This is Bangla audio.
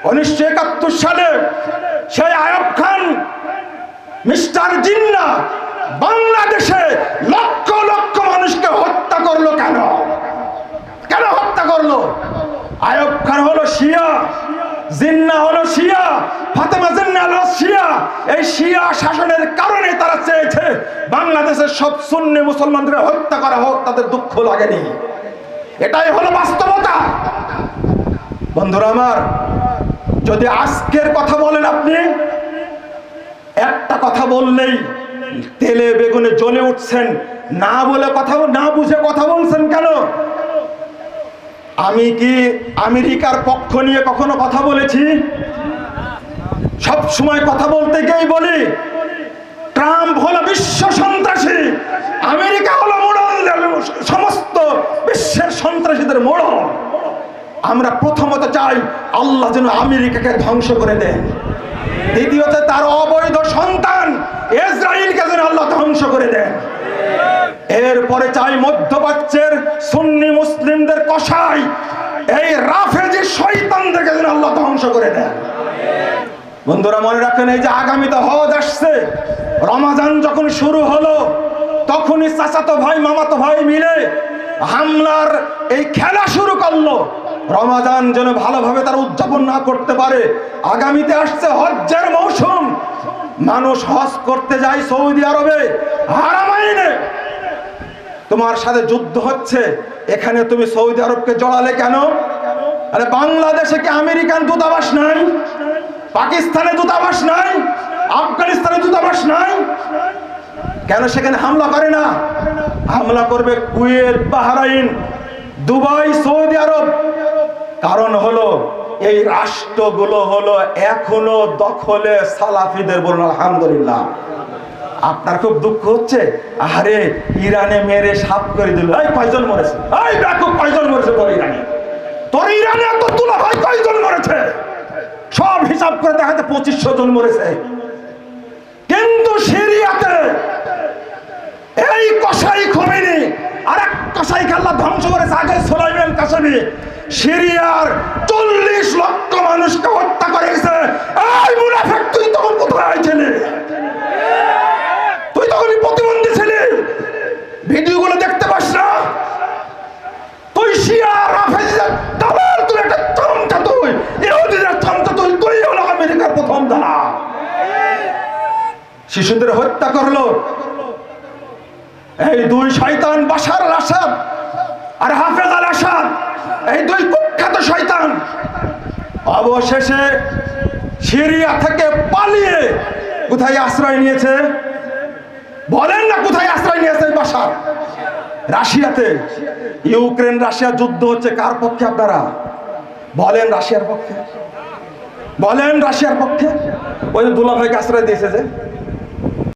1971 সালে সেই আইয়ুব খান মিস্টার জিন্নাহ বাংলাদেশে লক্ষ লক্ষ মানুষকে হত্যা করলো। কেন হত্যা করলো? আইয়ুব খান হলো শিয়া, জিন্নাহ হলো শিয়া, ফাতেমা জিন্নাহ হলো শিয়া। এই শিয়া শাসনের কারণে তারা চেয়েছে বাংলাদেশের সব সুন্নি মুসলমানদের হত্যা করা হোক, তাদের দুঃখ লাগেনি। এটাই হলো বাস্তবতা। বন্ধুরা আমার, যদি আজকের কথা বলেন, আপনি একটা কথা বললেই তেলে বেগুনে জ্বলে উঠছেন, না বলে কথা, না বুঝে কথা বলছেন কেন? আমি কি আমেরিকার পক্ষ নিয়ে কখনো কথা বলেছি? সব সময় কথা বলতে গিয়েই বলি ট্রাম্প হলো বিশ্ব সন্ত্রাসী, আমেরিকা হলো সমস্ত বিশ্বের সন্ত্রাসীদের মোড়ল। আমরা প্রথমত চাই আল্লাহ যেন আমেরিকাকে ধ্বংস করে দেন, দ্বিতীয়ত তার অবৈধ সন্তান ইসরায়েলকে যেন আল্লাহ ধ্বংস করে দেন, এরপরে চাই মধ্যপ্রাচ্যের সুন্নি মুসলিমদের কসাই এই রাফেজি শয়তানদেরকে যেন আল্লাহ ধ্বংস করে দেন। বন্ধুরা মনে রাখেন, এই যে আগামীতে হজ আসছে, রমাজান যখন শুরু হলো তখনই চাচাতো ভাই মামাতো ভাই মিলে হামলার এই খেলা শুরু করলো। রমাজান যেন ভালোভাবে তারা উদযাপন না করতে পারে। আগামীতে আসছে হজ্জের মৌসুম, মানুষ হজ করতে যায় সৌদি আরবে, হারামাইনে। তোমার সাথে যুদ্ধ হচ্ছে, এখানে তুমি সৌদি আরবকে জড়ালে কেন? আরে বাংলাদেশে কি আমেরিকান দূতাবাস নাই? পাকিস্তানে দূতাবাস নাই? আফগানিস্তানে দূতাবাস নাই? কেন সেখানে হামলা করে না? হামলা করবে কুয়েত, বাহরাইন, দুবাই, সৌদি আরব। কারণ হলো এই রাষ্ট্রগুলো হলো এখনো দখলে সালাফিদের। বলুন আলহামদুলিল্লাহ। আপনার খুব দুঃখ হচ্ছে, আরে ইরানে মেরে সাফ করে দিল, এই কয়জন মরেছে, এই দেখো কয়জন মরেছে তোর ইরানে, তোর ইরানে এত তুলা ভাই কয়জন মরেছে, সব হিসাব করে দেখাতে 2500 জন মরেছে। কিন্তু সিরিয়াতে এই কসাই খোমেনি আর এক কসাইকে আল্লাহ ধ্বংস করেছে, আগে সুলাইমান কাসেমি সিরিয়ার 40 লক্ষ মানুষকে হত্যা করেছে। এই মুনাফিক, তুই তখন কোথায় ছিলি? তুই তখন প্রতিবন্ধী ছিলি, ভিডিওগুলো দেখতে পাস না? তুই শিয়া রাফেজিদের দালাল, তুই একটা চামচা, তুই ইহুদিদের চামচা, তুই হলো আমেরিকার প্রথম দালাল। শিশুদের হত্যা করলো এই দুই শয়তান, বাশার আল আসাদ আর হাফেজ আল আসাদ, এই দুই কুখ্যাত শয়তান। অবশেষে সিরিয়া থেকে পালিয়ে কোথায় আশ্রয় নিয়েছে? বলেন না কোথায় আশ্রয় নিয়েছে? বাশার, রাশিয়াতে। ইউক্রেন রাশিয়া যুদ্ধ হচ্ছে, কার পক্ষে আপনারা বলেন? রাশিয়ার পক্ষে। বলেন রাশিয়ার পক্ষে। ওই দুলা ভাইকে আশ্রয় দিয়েছে যে